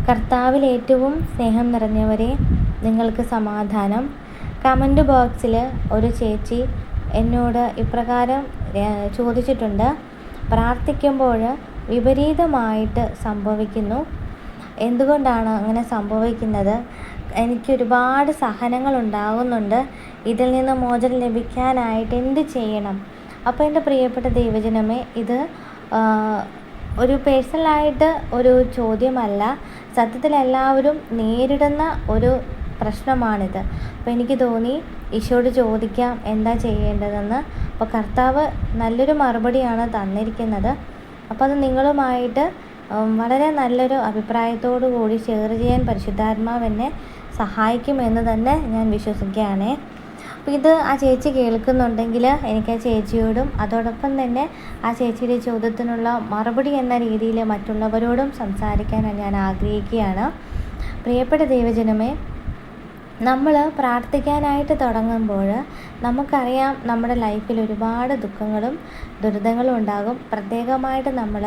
കർത്താവിൽ ഏറ്റവും സ്നേഹം നിറഞ്ഞവരെ, നിങ്ങൾക്ക് സമാധാനം. കമൻറ്റ് ബോക്സിൽ ഒരു ചേച്ചി എന്നോട് ഇപ്രകാരം ചോദിച്ചിട്ടുണ്ട്: പ്രാർത്ഥിക്കുമ്പോൾ വിപരീതമായിട്ട് സംഭവിക്കുന്നു, എന്തുകൊണ്ടാണ് അങ്ങനെ സംഭവിക്കുന്നത്? എനിക്കൊരുപാട് സഹനങ്ങൾ ഉണ്ടാകുന്നുണ്ട്, ഇതിൽ നിന്ന് മോചനം ലഭിക്കാനായിട്ട് എന്ത് ചെയ്യണം? അപ്പോൾ എൻ്റെ പ്രിയപ്പെട്ട ദൈവജനമേ, ഇത് ഒരു പേഴ്സണലായിട്ട് ഒരു ചോദ്യമല്ല, സത്യത്തിൽ എല്ലാവരും നേരിടുന്ന ഒരു പ്രശ്നമാണിത്. അപ്പോൾ എനിക്ക് തോന്നി ഈശോയോട് ചോദിക്കാം എന്താ ചെയ്യേണ്ടതെന്ന്. അപ്പോൾ കർത്താവ് നല്ലൊരു മറുപടിയാണ് തന്നിരിക്കുന്നത്. അപ്പോൾ അത് നിങ്ങളുമായിട്ട് വളരെ നല്ലൊരു അഭിപ്രായത്തോടു കൂടി ഷെയർ ചെയ്യാൻ പരിശുദ്ധാത്മാവ് എന്നെ സഹായിക്കുമെന്ന് തന്നെ ഞാൻ വിശ്വസിക്കുകയാണേ. അപ്പോൾ ഇത് ആ ചേച്ചി കേൾക്കുന്നുണ്ടെങ്കിൽ എനിക്ക് ആ ചേച്ചിയോടും അതോടൊപ്പം തന്നെ ആ ചേച്ചിയുടെ ചോദ്യത്തിനുള്ള മറുപടി എന്ന രീതിയിൽ മറ്റുള്ളവരോടും സംസാരിക്കാൻ ഞാൻ ആഗ്രഹിക്കുകയാണ്. പ്രിയപ്പെട്ട ദൈവജനമേ, നമ്മൾ പ്രാർത്ഥിക്കാനായിട്ട് തുടങ്ങുമ്പോൾ നമുക്കറിയാം നമ്മുടെ ലൈഫിൽ ഒരുപാട് ദുഃഖങ്ങളും ദുരിതങ്ങളും ഉണ്ടാകും. പ്രത്യേകമായിട്ട് നമ്മൾ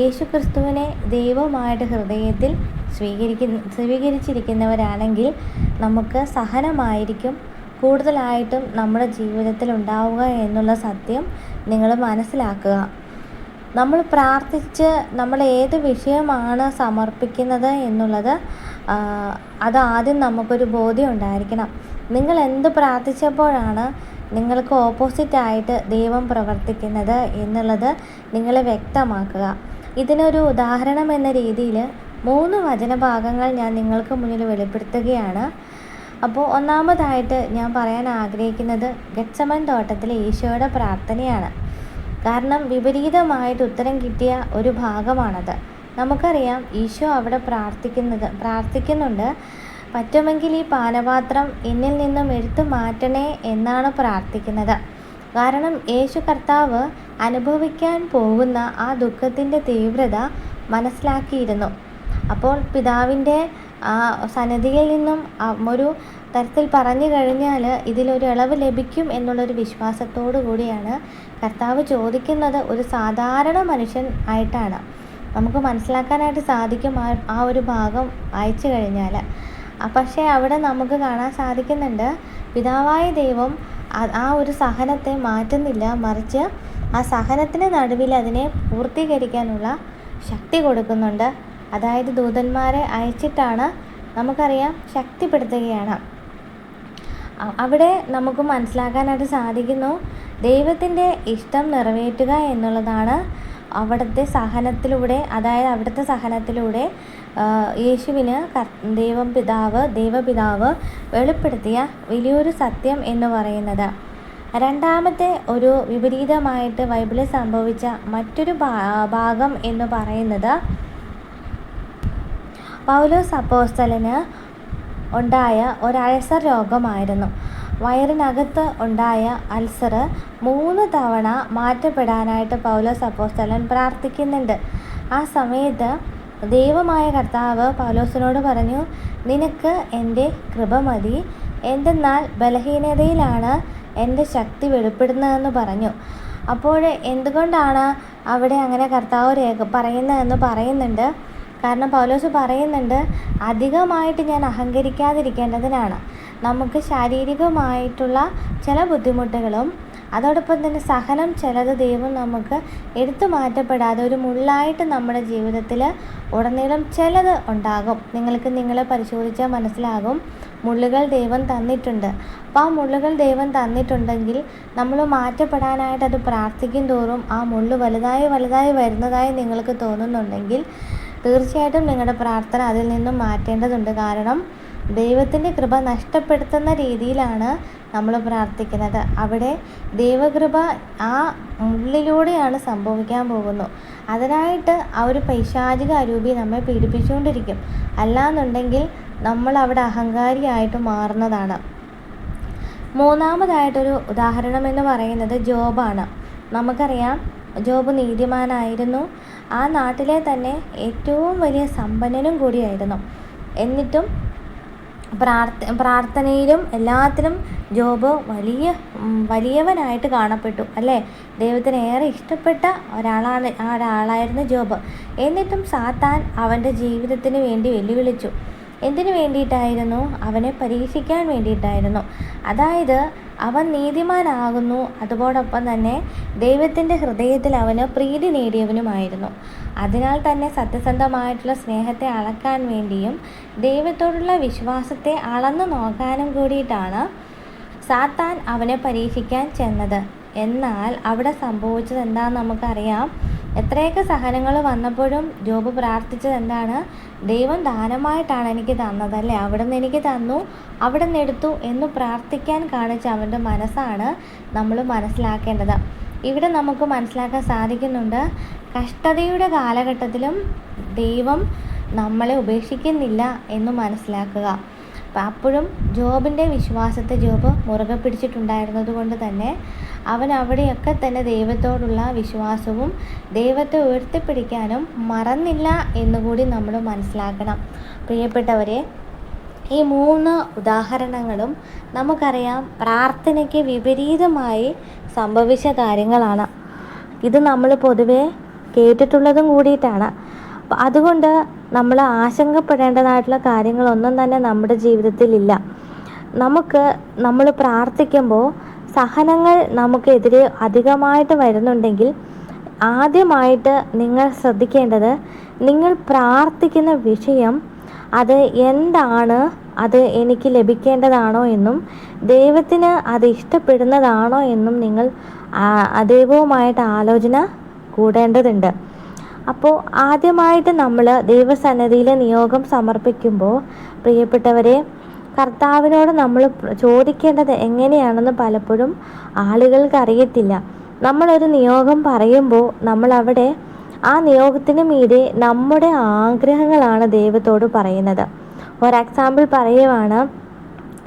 യേശുക്രിസ്തുവിനെ ദൈവമായിട്ട് ഹൃദയത്തിൽ സ്വീകരിച്ചിരിക്കുന്നവരാണെങ്കിൽ നമുക്ക് സഹനമായിരിക്കും കൂടുതലായിട്ടും നമ്മുടെ ജീവിതത്തിൽ ഉണ്ടാവുക എന്നുള്ള സത്യം നിങ്ങൾ മനസ്സിലാക്കുക. നമ്മൾ പ്രാർത്ഥിച്ച് നമ്മൾ ഏത് വിഷയമാണ് സമർപ്പിക്കുന്നത് എന്നുള്ളത് അത് ആദ്യം നമുക്കൊരു ബോധ്യം ഉണ്ടായിരിക്കണം. നിങ്ങൾ എന്ത് പ്രാർത്ഥിച്ചപ്പോഴാണ് നിങ്ങൾക്ക് ഓപ്പോസിറ്റായിട്ട് ദൈവം പ്രവർത്തിക്കുന്നത് എന്നുള്ളത് നിങ്ങൾ വ്യക്തമാക്കുക. ഇതിനൊരു ഉദാഹരണം എന്ന രീതിയിൽ 3 വചനഭാഗങ്ങൾ ഞാൻ നിങ്ങൾക്ക് മുന്നിൽ വെളിപ്പെടുത്തുകയാണ്. അപ്പോൾ ഒന്നാമതായിട്ട് ഞാൻ പറയാൻ ആഗ്രഹിക്കുന്നത് ഗെത്സമൻ തോട്ടത്തിലെ ഈശോയുടെ പ്രാർത്ഥനയാണ്. കാരണം വിപരീതമായിട്ട് ഉത്തരം കിട്ടിയ ഒരു ഭാഗമാണത്. നമുക്കറിയാം ഈശോ അവിടെ പ്രാർത്ഥിക്കുന്നുണ്ട്, പറ്റുമെങ്കിൽ ഈ പാനപാത്രം എന്നിൽ നിന്നും എടുത്തു മാറ്റണേ എന്നാണ് പ്രാർത്ഥിക്കുന്നത്. കാരണം യേശു കർത്താവ് അനുഭവിക്കാൻ പോകുന്ന ആ ദുഃഖത്തിൻ്റെ തീവ്രത മനസ്സിലാക്കിയിരുന്നു. അപ്പോൾ പിതാവിൻ്റെ ആ സന്നിധിയിൽ നിന്നും ഒരു തരത്തിൽ പറഞ്ഞു കഴിഞ്ഞാൽ ഇതിലൊരു ഇളവ് ലഭിക്കും എന്നുള്ളൊരു വിശ്വാസത്തോടു കൂടിയാണ് കർത്താവ് ചോദിക്കുന്നത്. ഒരു സാധാരണ മനുഷ്യൻ ആയിട്ടാണ് നമുക്ക് മനസ്സിലാക്കാനായിട്ട് സാധിക്കും ആ ഒരു ഭാഗം വായിച്ചു കഴിഞ്ഞാൽ. പക്ഷേ അവിടെ നമുക്ക് കാണാൻ സാധിക്കുന്നുണ്ട്, പിതാവായ ദൈവം ആ ഒരു സഹനത്തെ മാറ്റുന്നില്ല, മറിച്ച് ആ സഹനത്തിന് നടുവിൽ അതിനെ പൂർത്തീകരിക്കാനുള്ള ശക്തി കൊടുക്കുന്നുണ്ട്. അതായത് ദൂതന്മാരെ അയച്ചിട്ടാണ് നമുക്കറിയാം ശക്തിപ്പെടുത്തുകയാണ്. അവിടെ നമുക്ക് മനസ്സിലാക്കാനായിട്ട് സാധിക്കുന്നു, ദൈവത്തിൻ്റെ ഇഷ്ടം നിറവേറ്റുക എന്നുള്ളതാണ് അവിടുത്തെ സഹനത്തിലൂടെ യേശുവിന് ദൈവപിതാവ് വെളിപ്പെടുത്തിയ വലിയൊരു സത്യം എന്ന് പറയുന്നത്. രണ്ടാമത്തെ ഒരു വിപരീതമായിട്ട് ബൈബിളിൽ സംഭവിച്ച മറ്റൊരു ഭാഗം എന്ന് പറയുന്നത് പൗലോസ് അപ്പോസ്തലന് ഉണ്ടായ ഒരു അൾസർ രോഗമായിരുന്നു. വയറിനകത്ത് ഉണ്ടായ അൾസർ 3 തവണ മാറ്റപ്പെടാനായിട്ട് പൗലോസ് അപ്പോസ്തലൻ പ്രാർത്ഥിക്കുന്നുണ്ട്. ആ സമയത്ത് ദൈവമായ കർത്താവ് പൗലോസിനോട് പറഞ്ഞു, നിനക്ക് എൻ്റെ കൃപ മതി, എന്തെന്നാൽ ബലഹീനതയിലാണ് എൻ്റെ ശക്തി വെളിപ്പെടുന്നതെന്ന് പറഞ്ഞു. അപ്പോൾ എന്തുകൊണ്ടാണ് അവിടെ അങ്ങനെ കർത്താവ് പറയുന്നതെന്ന് പറയുന്നുണ്ട്. കാരണം പൗലോസ് പറയുന്നുണ്ട്, അധികമായിട്ട് ഞാൻ അഹങ്കരിക്കാതിരിക്കേണ്ടതിനാണ്. നമുക്ക് ശാരീരികമായിട്ടുള്ള ചില ബുദ്ധിമുട്ടുകളും അതോടൊപ്പം തന്നെ സഹനം ചിലത് ദൈവം നമുക്ക് എടുത്തു മാറ്റപ്പെടാതെ ഒരു മുള്ളായിട്ട് നമ്മുടെ ജീവിതത്തിൽ ഉടനീളം ചിലത് ഉണ്ടാകും. നിങ്ങൾക്ക് നിങ്ങളെ പരിശോധിച്ചാൽ മനസ്സിലാകും, മുള്ളുകൾ ദൈവം തന്നിട്ടുണ്ട്. അപ്പോൾ ആ മുള്ളുകൾ ദൈവം തന്നിട്ടുണ്ടെങ്കിൽ നമ്മൾ മാറ്റപ്പെടാനായിട്ട് അത് പ്രാർത്ഥിക്കും തോറും ആ മുള്ളു വലുതായി വരുന്നതായി നിങ്ങൾക്ക് തോന്നുന്നുണ്ടെങ്കിൽ തീർച്ചയായിട്ടും നിങ്ങളുടെ പ്രാർത്ഥന അതിൽ നിന്നും മാറ്റേണ്ടതുണ്ട്. കാരണം ദൈവത്തിൻ്റെ കൃപ നഷ്ടപ്പെടുത്തുന്ന രീതിയിലാണ് നമ്മൾ പ്രാർത്ഥിക്കുന്നത്. അവിടെ ദൈവകൃപ ആ ഉള്ളിലൂടെയാണ് സംഭവിക്കാൻ പോകുന്നു. അതിനായിട്ട് ആ ഒരു പൈശാചിക അരൂപി നമ്മെ പീഡിപ്പിച്ചുകൊണ്ടിരിക്കും. അല്ലാന്നുണ്ടെങ്കിൽ നമ്മൾ അവിടെ അഹങ്കാരിയായിട്ട് മാറുന്നതാണ്. മൂന്നാമതായിട്ടൊരു ഉദാഹരണം എന്ന് പറയുന്നത് ജോബാണ്. നമുക്കറിയാം, ജോബ് നീതിമാനായിരുന്നു, ആ നാട്ടിലെ തന്നെ ഏറ്റവും വലിയ സമ്പന്നനും കൂടിയായിരുന്നു. എന്നിട്ടും പ്രാർത്ഥനയിലും എല്ലാത്തിലും ജോബ് വലിയവനായിട്ട് കാണപ്പെട്ടു അല്ലേ. ദൈവത്തിന് ഏറെ ഇഷ്ടപ്പെട്ട ഒരാളായിരുന്നു ജോബ്. എന്നിട്ടും സാത്താൻ അവൻ്റെ ജീവിതത്തിന് വേണ്ടി വെല്ലുവിളിച്ചു. എന്തിനു വേണ്ടിയിട്ടായിരുന്നു? അവനെ പരീക്ഷിക്കാൻ വേണ്ടിയിട്ടായിരുന്നു. അതായത് അവൻ നീതിമാനാകുന്നു, അതോടൊപ്പം തന്നെ ദൈവത്തിൻ്റെ ഹൃദയത്തിൽ അവന് പ്രീതി നേടിയവനുമായിരുന്നു. അതിനാൽ തന്നെ സത്യസന്ധമായിട്ടുള്ള സ്നേഹത്തെ അളക്കാൻ വേണ്ടിയും ദൈവത്തോടുള്ള വിശ്വാസത്തെ അളന്നു നോക്കാനും കൂടിയിട്ടാണ് സാത്താൻ അവനെ പരീക്ഷിക്കാൻ ചെന്നത്. എന്നാൽ അവിടെ സംഭവിച്ചത് എന്താണെന്ന് നമുക്കറിയാം. എത്രയൊക്കെ സഹനങ്ങൾ വന്നപ്പോഴും ജോബ് പ്രാർത്ഥിച്ചത് എന്താണ്? ദൈവം ദാനമായിട്ടാണ് എനിക്ക് തന്നതല്ലേ, അവിടെ നിന്ന് എനിക്ക് തന്നു, അവിടെ നിന്ന് എടുത്തു എന്ന് പ്രാർത്ഥിക്കാൻ കാണിച്ച അവൻ്റെ മനസ്സാണ് നമ്മൾ മനസ്സിലാക്കേണ്ടത്. ഇവിടെ നമുക്ക് മനസ്സിലാക്കാൻ സാധിക്കുന്നുണ്ട്, കഷ്ടതയുടെ കാലഘട്ടത്തിലും ദൈവം നമ്മളെ ഉപേക്ഷിക്കുന്നില്ല എന്ന് മനസ്സിലാക്കുക. അപ്പോഴും ജോബിൻ്റെ വിശ്വാസത്തെ ജോബ് മുറുകെ പിടിച്ചിട്ടുണ്ടായിരുന്നത് കൊണ്ട് തന്നെ അവൻ അവിടെയൊക്കെ തന്നെ ദൈവത്തോടുള്ള വിശ്വാസവും ദൈവത്തെ ഉയർത്തിപ്പിടിക്കാനും മറന്നില്ല എന്നുകൂടി നമ്മൾ മനസ്സിലാക്കണം. പ്രിയപ്പെട്ടവരെ, ഈ 3 ഉദാഹരണങ്ങളും നമുക്കറിയാം പ്രാർത്ഥനയ്ക്ക് വിപരീതമായി സംഭവിച്ച കാര്യങ്ങളാണ്. ഇത് നമ്മൾ പൊതുവെ കേട്ടിട്ടുള്ളതും കൂടിയിട്ടാണ്. അതുകൊണ്ട് നമ്മൾ ആശങ്കപ്പെടേണ്ടതായിട്ടുള്ള കാര്യങ്ങളൊന്നും തന്നെ നമ്മുടെ ജീവിതത്തിലില്ല. നമ്മൾ പ്രാർത്ഥിക്കുമ്പോൾ സഹനങ്ങൾ നമുക്കെതിരെ അധികമായിട്ട് വരുന്നുണ്ടെങ്കിൽ ആദ്യമായിട്ട് നിങ്ങൾ ശ്രദ്ധിക്കേണ്ടത്, നിങ്ങൾ പ്രാർത്ഥിക്കുന്ന വിഷയം അത് എന്താണ്, അത് എനിക്ക് ലഭിക്കേണ്ടതാണോ എന്നും ദൈവത്തിന് അത് ഇഷ്ടപ്പെടുന്നതാണോ എന്നും നിങ്ങൾ ദൈവവുമായിട്ട് ആലോചന കൂടേണ്ടതുണ്ട്. അപ്പോൾ ആദ്യമായിട്ട് നമ്മൾ ദൈവസന്നിധിയിൽ നിയോഗം സമർപ്പിക്കുമ്പോൾ പ്രിയപ്പെട്ടവരെ, കർത്താവിനോട് നമ്മൾ ചോദിക്കേണ്ടത് എങ്ങനെയാണെന്ന് പലപ്പോഴും ആളുകൾക്ക് അറിയത്തില്ല. നമ്മളൊരു നിയോഗം പറയുമ്പോൾ നമ്മളവിടെ ആ നിയോഗത്തിന് മീതെ നമ്മുടെ ആഗ്രഹങ്ങളാണ് ദൈവത്തോട് പറയുന്നത്. ഒരു എക്സാമ്പിൾ പറയുവാണ്,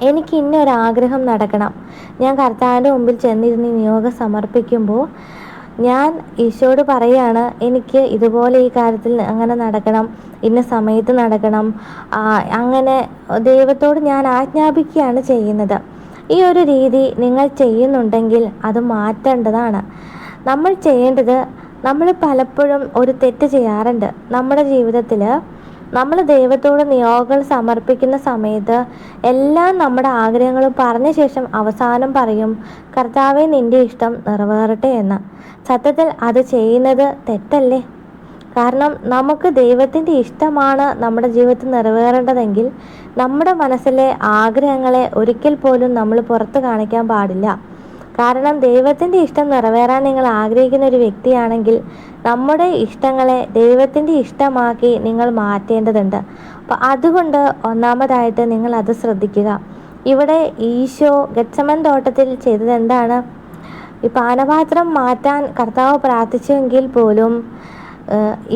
എനിക്ക് ഇന്നൊരാഗ്രഹം നടക്കണം. ഞാൻ കർത്താവിൻ്റെ മുമ്പിൽ ചെന്നിരുന്ന് നിയോഗം സമർപ്പിക്കുമ്പോൾ ഞാൻ ഈശോയോട് പറയുകയാണ്, എനിക്ക് ഇതുപോലെ ഈ കാര്യത്തിൽ അങ്ങനെ നടക്കണം, ഇന്ന സമയത്ത് നടക്കണം, അങ്ങനെ ദൈവത്തോട് ഞാൻ ആജ്ഞാപിക്കുകയാണ് ചെയ്യുന്നത്. ഈ ഒരു രീതി നിങ്ങൾ ചെയ്യുന്നുണ്ടെങ്കിൽ അത് മാറ്റേണ്ടതാണ്. നമ്മൾ ചെയ്യേണ്ടത്, നമ്മൾ പലപ്പോഴും ഒരു തെറ്റ് ചെയ്യാറുണ്ട് നമ്മുടെ ജീവിതത്തിൽ. നമ്മൾ ദൈവത്തോട് നിയോഗങ്ങൾ സമർപ്പിക്കുന്ന സമയത്ത് എല്ലാം നമ്മുടെ ആഗ്രഹങ്ങളും പറഞ്ഞ ശേഷം അവസാനം പറയും, കർത്താവേ നിൻ്റെ ഇഷ്ടം നിറവേറട്ടെ എന്ന്. സത്യത്തിൽ അത് ചെയ്യുന്നത് തെറ്റല്ലേ? കാരണം നമുക്ക് ദൈവത്തിൻ്റെ ഇഷ്ടമാണ് നമ്മുടെ ജീവിതത്തിൽ നിറവേറേണ്ടതെങ്കിൽ നമ്മുടെ മനസ്സിലെ ആഗ്രഹങ്ങളെ ഒരിക്കൽ പോലും നമ്മൾ പുറത്ത് കാണിക്കാൻ പാടില്ല. കാരണം ദൈവത്തിൻ്റെ ഇഷ്ടം നിറവേറാൻ നിങ്ങൾ ആഗ്രഹിക്കുന്ന ഒരു വ്യക്തിയാണെങ്കിൽ നമ്മുടെ ഇഷ്ടങ്ങളെ ദൈവത്തിൻ്റെ ഇഷ്ടമാക്കി നിങ്ങൾ മാറ്റേണ്ടതുണ്ട്. അപ്പോൾ അതുകൊണ്ട് ഒന്നാമതായിട്ട് നിങ്ങൾ അത് ശ്രദ്ധിക്കുക. ഇവിടെ ഈശോ ഗെത്സമൻ തോട്ടത്തിൽ ചെയ്തത് എന്താണ്? ഈ പാനപാത്രം മാറ്റാൻ കർത്താവ് പ്രാർത്ഥിച്ചെങ്കിൽ പോലും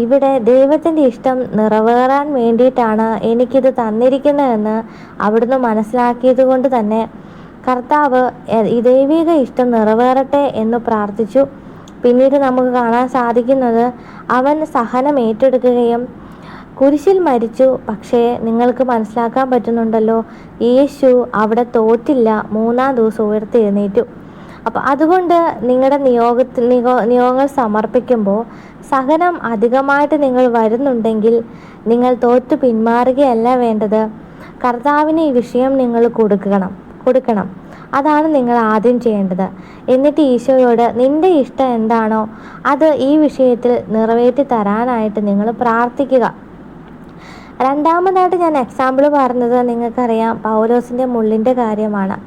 ഇവിടെ ദൈവത്തിൻ്റെ ഇഷ്ടം നിറവേറാൻ വേണ്ടിയിട്ടാണ് എനിക്കിത് തന്നിരിക്കുന്നതെന്ന് അവിടുന്ന് മനസ്സിലാക്കിയത് കൊണ്ട് തന്നെ കർത്താവ് ഈ ദൈവിക ഇഷ്ടം നിറവേറട്ടെ എന്ന് പ്രാർത്ഥിച്ചു. പിന്നീട് നമുക്ക് കാണാൻ സാധിക്കുന്നത്, അവൻ സഹനം ഏറ്റെടുക്കുകയും കുരിശിൽ മരിച്ചു. പക്ഷേ നിങ്ങൾക്ക് മനസ്സിലാക്കാൻ പറ്റുന്നുണ്ടല്ലോ, യേശു അവിടെ തോറ്റില്ല, 3-ാം ദിവസം ഉയർത്തെഴുന്നേറ്റു. അപ്പോൾ അതുകൊണ്ട് നിങ്ങളുടെ നിയോഗങ്ങൾ സമർപ്പിക്കുമ്പോൾ സഹനം അധികമായിട്ട് നിങ്ങൾ വരുന്നുണ്ടെങ്കിൽ നിങ്ങൾ തോറ്റു പിന്മാറുകയല്ല വേണ്ടത്. കർത്താവിന് ഈ വിഷയം നിങ്ങൾ കൊടുക്കണം. അതാണ് നിങ്ങൾ ആദ്യം ചെയ്യേണ്ടത്. എന്നിട്ട് ഈശോയോട് നിൻ്റെ ഇഷ്ടം എന്താണോ അത് ഈ വിഷയത്തിൽ നിറവേറ്റി തരാനായിട്ട് നിങ്ങൾ പ്രാർത്ഥിക്കുക. രണ്ടാമതായിട്ട് ഞാൻ എക്സാമ്പിൾ പറഞ്ഞത് നിങ്ങൾക്കറിയാം, പൗലോസിൻ്റെ മുള്ളിൻ്റെ കാര്യമാണ്.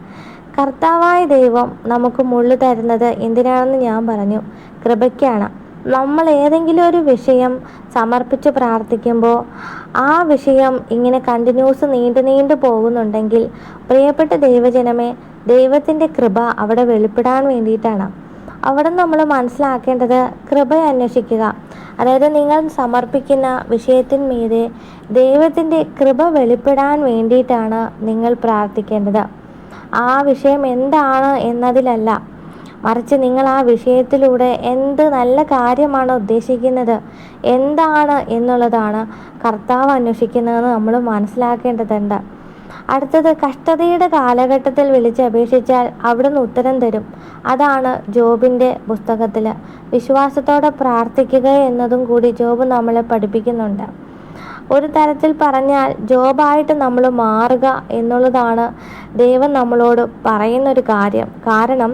കർത്താവായ ദൈവം നമുക്ക് മുള്ള് തരുന്നത് എന്തിനാണെന്ന് ഞാൻ പറഞ്ഞു, കൃപയ്ക്കാണ്. നമ്മൾ ഏതെങ്കിലും ഒരു വിഷയം സമർപ്പിച്ച് പ്രാർത്ഥിക്കുമ്പോൾ ആ വിഷയം ഇങ്ങനെ കണ്ടിന്യൂസ് നീണ്ടു പോകുന്നുണ്ടെങ്കിൽ പ്രിയപ്പെട്ട ദൈവജനമേ, ദൈവത്തിൻ്റെ കൃപ അവിടെ വെളിപ്പെടാൻ വേണ്ടിയിട്ടാണ്. അവിടെ നമ്മൾ മനസ്സിലാക്കേണ്ടത് കൃപ അന്വേഷിക്കുക. അതായത് നിങ്ങൾ സമർപ്പിക്കുന്ന വിഷയത്തിന്മീതെ ദൈവത്തിൻ്റെ കൃപ വെളിപ്പെടാൻ വേണ്ടിയിട്ടാണ് നിങ്ങൾ പ്രാർത്ഥിക്കേണ്ടത്. ആ വിഷയം എന്താണ് എന്നതിലല്ല, മറിച്ച് നിങ്ങൾ ആ വിഷയത്തിലൂടെ എന്ത് നല്ല കാര്യമാണ് ഉദ്ദേശിക്കുന്നത്, എന്താണ് എന്നുള്ളതാണ് കർത്താവ് അന്വേഷിക്കുന്നതെന്ന് നമ്മൾ മനസ്സിലാക്കേണ്ടതുണ്ട്. അടുത്തത്, കഷ്ടതയുടെ കാലഘട്ടത്തിൽ വിളിച്ചപേക്ഷിച്ചാൽ അവിടുന്ന് ഉത്തരം തരും. അതാണ് ജോബിൻ്റെ പുസ്തകത്തിൽ വിശ്വാസത്തോടെ പ്രാർത്ഥിക്കുക എന്നതും കൂടി ജോബ് നമ്മളെ പഠിപ്പിക്കുന്നുണ്ട്. ഒരു തരത്തിൽ പറഞ്ഞാൽ ജോബായിട്ട് നമ്മൾ മാറുക എന്നുള്ളതാണ് ദൈവം നമ്മളോട് പറയുന്നൊരു കാര്യം. കാരണം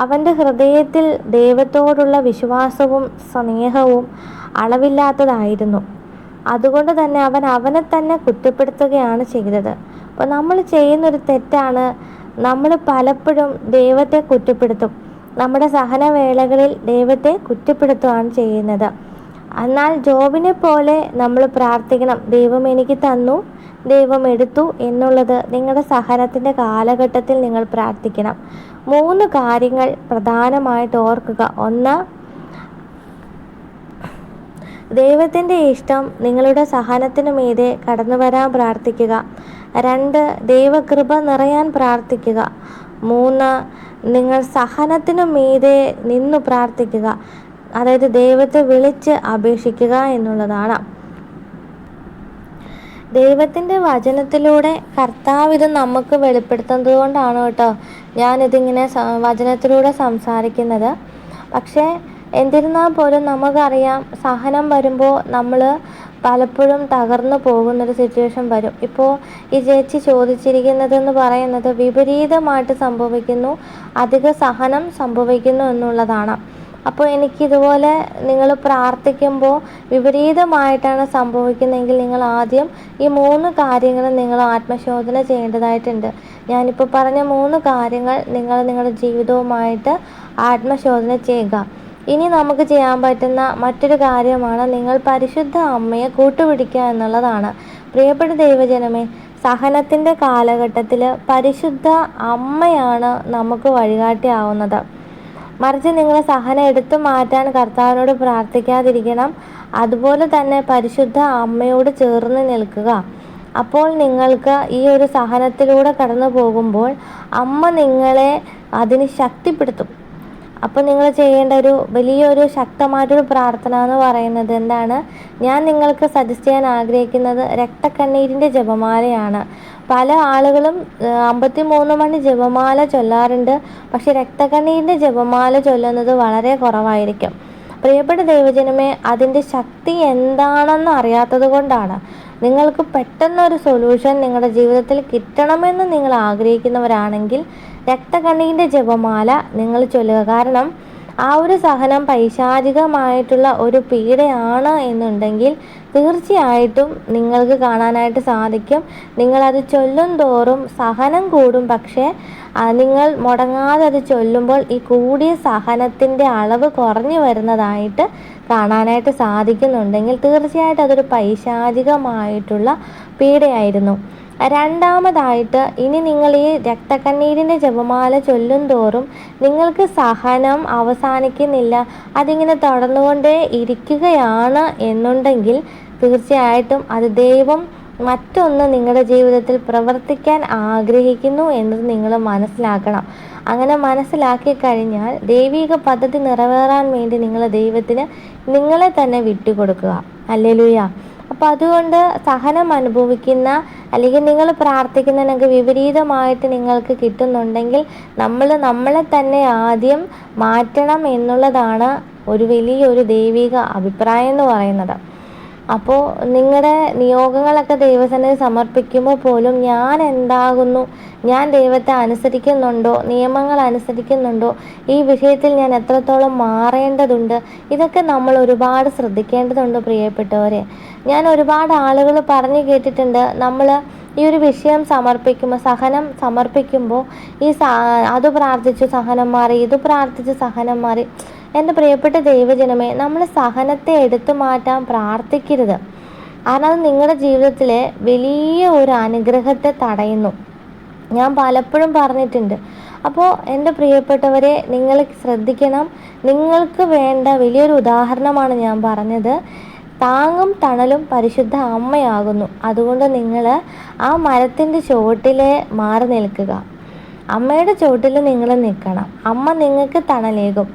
അവൻ്റെ ഹൃദയത്തിൽ ദൈവത്തോടുള്ള വിശ്വാസവും സ്നേഹവും അളവില്ലാത്തതായിരുന്നു. അതുകൊണ്ട് തന്നെ അവൻ അവനെ തന്നെ കുറ്റപ്പെടുത്തുകയാണ് ചെയ്തത്. അപ്പോൾ നമ്മൾ ചെയ്യുന്നൊരു തെറ്റാണ്, നമ്മൾ പലപ്പോഴും ദൈവത്തെ കുറ്റപ്പെടുത്തും. നമ്മുടെ സഹനവേളകളിൽ ദൈവത്തെ കുറ്റപ്പെടുത്തുകയാണ് ചെയ്യുന്നത്. എന്നാൽ ജോബിനെ പോലെ നമ്മൾ പ്രാർത്ഥിക്കണം, ദൈവം എനിക്ക് തന്നു, ദൈവം എടുത്തു എന്നുള്ളത് നിങ്ങളുടെ സഹനത്തിൻ്റെ കാലഘട്ടത്തിൽ നിങ്ങൾ പ്രാർത്ഥിക്കണം. 3 കാര്യങ്ങൾ പ്രധാനമായിട്ട് ഓർക്കുക. 1, ദൈവത്തിൻ്റെ ഇഷ്ടം നിങ്ങളുടെ സഹനത്തിനു മീതെ കടന്നു വരാൻ പ്രാർത്ഥിക്കുക. 2, ദൈവകൃപ നിറയാൻ പ്രാർത്ഥിക്കുക. 3, നിങ്ങൾ സഹനത്തിനു മീതെ നിന്നു പ്രാർത്ഥിക്കുക. അതായത് ദൈവത്തെ വിളിച്ച് അപേക്ഷിക്കുക എന്നുള്ളതാണ്. ദൈവത്തിൻ്റെ വചനത്തിലൂടെ കർത്താവ് ഇത് നമുക്ക് വെളിപ്പെടുത്തുന്നത് കൊണ്ടാണ് കേട്ടോ ഞാനിതിങ്ങനെ വചനത്തിലൂടെ സംസാരിക്കുന്നത്. പക്ഷേ എന്നിരുന്നാൽ പോലും നമുക്കറിയാം, സഹനം വരുമ്പോൾ നമ്മൾ പലപ്പോഴും തകർന്നു പോകുന്നൊരു സിറ്റുവേഷൻ വരും. ഇപ്പോൾ ഈ ചേച്ചി ചോദിച്ചിരിക്കുന്നതെന്ന് പറയുന്നത് വിപരീതമായിട്ട് സംഭവിക്കുന്നു, അധിക സഹനം സംഭവിക്കുന്നു എന്നുള്ളതാണ്. അപ്പോൾ എനിക്കിതുപോലെ നിങ്ങൾ പ്രാർത്ഥിക്കുമ്പോൾ വിപരീതമായിട്ടാണ് സംഭവിക്കുന്നതെങ്കിൽ നിങ്ങൾ ആദ്യം ഈ 3 കാര്യങ്ങൾ നിങ്ങൾ ആത്മശോധന ചെയ്യേണ്ടതായിട്ടുണ്ട്. ഞാനിപ്പോൾ പറഞ്ഞ 3 കാര്യങ്ങൾ നിങ്ങൾ നിങ്ങളുടെ ജീവിതവുമായിട്ട് ആത്മശോധന ചെയ്യുക. ഇനി നമുക്ക് ചെയ്യാൻ പറ്റുന്ന മറ്റൊരു കാര്യമാണ് നിങ്ങൾ പരിശുദ്ധ അമ്മയെ കൂട്ടുപിടിക്കുക എന്നുള്ളതാണ്. പ്രിയപ്പെട്ട ദൈവജനമേ, സഹനത്തിൻ്റെ കാലഘട്ടത്തിൽ പരിശുദ്ധ അമ്മയാണ് നമുക്ക് വഴികാട്ടിയാവുന്നത്. മറിച്ച് നിങ്ങൾ സഹനം എടുത്തു മാറ്റാൻ കർത്താവിനോട് പ്രാർത്ഥിക്കാതിരിക്കണം. അതുപോലെ തന്നെ പരിശുദ്ധ അമ്മയോട് ചേർന്ന് നിൽക്കുക. അപ്പോൾ നിങ്ങൾക്ക് ഈ ഒരു സഹനത്തിലൂടെ കടന്നു പോകുമ്പോൾ അമ്മ നിങ്ങളെ അതിന് ശക്തിപ്പെടുത്തും. അപ്പോൾ നിങ്ങൾ ചെയ്യേണ്ട ഒരു വലിയൊരു ശക്തമായിട്ടൊരു പ്രാർത്ഥന എന്ന് പറയുന്നത് എന്താണ്? ഞാൻ നിങ്ങൾക്ക് സജസ്റ്റ് ചെയ്യാൻ ആഗ്രഹിക്കുന്നത് രക്തക്കണ്ണീരിൻ്റെ ജപമാലയാണ്. പല ആളുകളും 53 മണി ജപമാല ചൊല്ലാറുണ്ട്, പക്ഷെ രക്തക്കണ്ണീരിൻ്റെ ജപമാല ചൊല്ലുന്നത് വളരെ കുറവായിരിക്കും. പ്രിയപ്പെട്ട ദൈവജനമേ, അതിൻ്റെ ശക്തി എന്താണെന്ന് അറിയാത്തത് കൊണ്ടാണ്. നിങ്ങൾക്ക് പെട്ടെന്നൊരു സൊല്യൂഷൻ നിങ്ങളുടെ ജീവിതത്തിൽ കിട്ടണമെന്ന് നിങ്ങൾ ആഗ്രഹിക്കുന്നവരാണെങ്കിൽ രക്തക്കണ്ണീരിൻ്റെ ജപമാല നിങ്ങൾ ചൊല്ലുക. കാരണം ആ ഒരു സഹനം പൈശാചികമായിട്ടുള്ള ഒരു പീഡയാണ് എന്നുണ്ടെങ്കിൽ തീർച്ചയായിട്ടും നിങ്ങൾക്ക് കാണാനായിട്ട് സാധിക്കും. നിങ്ങളത് ചൊല്ലും തോറും സഹനം കൂടും. പക്ഷേ നിങ്ങൾ മുടങ്ങാതെ അത് ചൊല്ലുമ്പോൾ ഈ കൂടിയ സഹനത്തിൻ്റെ അളവ് കുറഞ്ഞു വരുന്നതായിട്ട് കാണാനായിട്ട് സാധിക്കുന്നുണ്ടെങ്കിൽ തീർച്ചയായിട്ടും അതൊരു പൈശാചികമായിട്ടുള്ള പീഡയായിരുന്നു. രണ്ടാമതായിട്ട്, ഇനി നിങ്ങൾ ഈ രക്തക്കണ്ണീരിൻ്റെ ജപമാല ചൊല്ലും തോറും നിങ്ങൾക്ക് സഹനം അവസാനിക്കുന്നില്ല, അതിങ്ങനെ തുടർന്നുകൊണ്ടേ ഇരിക്കുകയാണ് എന്നുണ്ടെങ്കിൽ തീർച്ചയായിട്ടും അത് ദൈവം മറ്റൊന്ന് നിങ്ങളുടെ ജീവിതത്തിൽ പ്രവർത്തിക്കാൻ ആഗ്രഹിക്കുന്നു എന്നത് നിങ്ങൾ മനസ്സിലാക്കണം. അങ്ങനെ മനസ്സിലാക്കി കഴിഞ്ഞാൽ ദൈവിക പദ്ധതി നിറവേറാൻ വേണ്ടി നിങ്ങൾ ദൈവത്തിന് നിങ്ങളെ തന്നെ വിട്ടുകൊടുക്കുക. ഹല്ലേലൂയ. അപ്പോൾ അതുകൊണ്ട് സഹനം അനുഭവിക്കുന്ന അല്ലെങ്കിൽ നിങ്ങൾ പ്രാർത്ഥിക്കുന്നതിനൊക്കെ വിപരീതമായിട്ട് നിങ്ങൾക്ക് കിട്ടുന്നുണ്ടെങ്കിൽ നമ്മളെ തന്നെ ആദ്യം മാറ്റണം എന്നുള്ളതാണ് ഒരു വലിയൊരു ദൈവിക അഭിപ്രായം എന്ന് പറയുന്നത്. അപ്പോൾ നിങ്ങളുടെ നിയോഗങ്ങളൊക്കെ ദൈവസന്നിധി സമർപ്പിക്കുമ്പോൾ പോലും ഞാൻ എന്താകുന്നു, ഞാൻ ദൈവത്തെ അനുസരിക്കുന്നുണ്ടോ, നിയമങ്ങൾ അനുസരിക്കുന്നുണ്ടോ, ഈ വിഷയത്തിൽ ഞാൻ എത്രത്തോളം മാറേണ്ടതുണ്ട്, ഇതൊക്കെ നമ്മൾ ഒരുപാട് ശ്രദ്ധിക്കേണ്ടതുണ്ട് പ്രിയപ്പെട്ടവരെ. ഞാൻ ഒരുപാട് ആളുകൾ പറഞ്ഞു കേട്ടിട്ടുണ്ട്, നമ്മൾ ഈ ഒരു വിഷയം സമർപ്പിക്കുമ്പോൾ, സഹനം സമർപ്പിക്കുമ്പോൾ അത് പ്രാർത്ഥിച്ചു സഹനം മാറി, ഇത് പ്രാർത്ഥിച്ചു സഹനം മാറി. എൻ്റെ പ്രിയപ്പെട്ട ദൈവജനമേ, നമ്മൾ സഹനത്തെ എടുത്തു മാറ്റാൻ പ്രാർത്ഥിക്കരുത്. കാരണം അത് നിങ്ങളുടെ ജീവിതത്തിലെ വലിയ ഒരു അനുഗ്രഹത്തെ തടയുന്നു. ഞാൻ പലപ്പോഴും പറഞ്ഞിട്ടുണ്ട്. അപ്പോൾ എൻ്റെ പ്രിയപ്പെട്ടവരെ, നിങ്ങൾ ശ്രദ്ധിക്കണം. നിങ്ങൾക്ക് വേണ്ട വലിയൊരു ഉദാഹരണമാണ് ഞാൻ പറഞ്ഞത്. താങ്ങും തണലും പരിശുദ്ധ അമ്മയാകുന്നു. അതുകൊണ്ട് നിങ്ങൾ ആ മരത്തിൻ്റെ ചുവട്ടിൽ മാറി നിൽക്കുക. അമ്മയുടെ ചുവട്ടിൽ നിങ്ങൾ നിൽക്കണം. അമ്മ നിങ്ങൾക്ക് തണലേകും.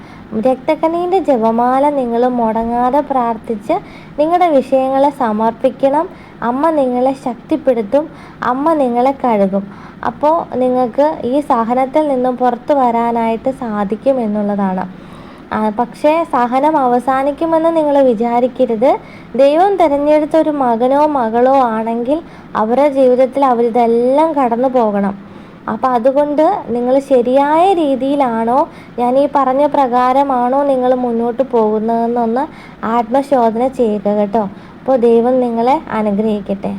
രക്തക്കണ്ണീരിൻ്റെ ജപമാല നിങ്ങൾ മുടങ്ങാതെ പ്രാർത്ഥിച്ച് നിങ്ങളുടെ വിഷയങ്ങളെ സമർപ്പിക്കണം. അമ്മ നിങ്ങളെ ശക്തിപ്പെടുത്തും, അമ്മ നിങ്ങളെ കഴുകും. അപ്പോൾ നിങ്ങൾക്ക് ഈ സഹനത്തിൽ നിന്നും പുറത്തു വരാനായിട്ട് സാധിക്കും എന്നുള്ളതാണ്. പക്ഷേ സഹനം അവസാനിക്കുമെന്ന് നിങ്ങൾ വിചാരിക്കരുത്. ദൈവം തിരഞ്ഞെടുത്ത ഒരു മകനോ മകളോ ആണെങ്കിൽ അവരുടെ ജീവിതത്തിൽ അവരിതെല്ലാം കടന്നു പോകണം. അപ്പം അതുകൊണ്ട് നിങ്ങൾ ശരിയായ രീതിയിലാണോ, ഞാൻ ഈ പറഞ്ഞ പ്രകാരമാണോ നിങ്ങൾ മുന്നോട്ട് പോകുന്നതെന്നൊന്ന് ആത്മശോധന ചെയ്യുക കേട്ടോ. അപ്പോൾ ദൈവം നിങ്ങളെ അനുഗ്രഹിക്കട്ടെ.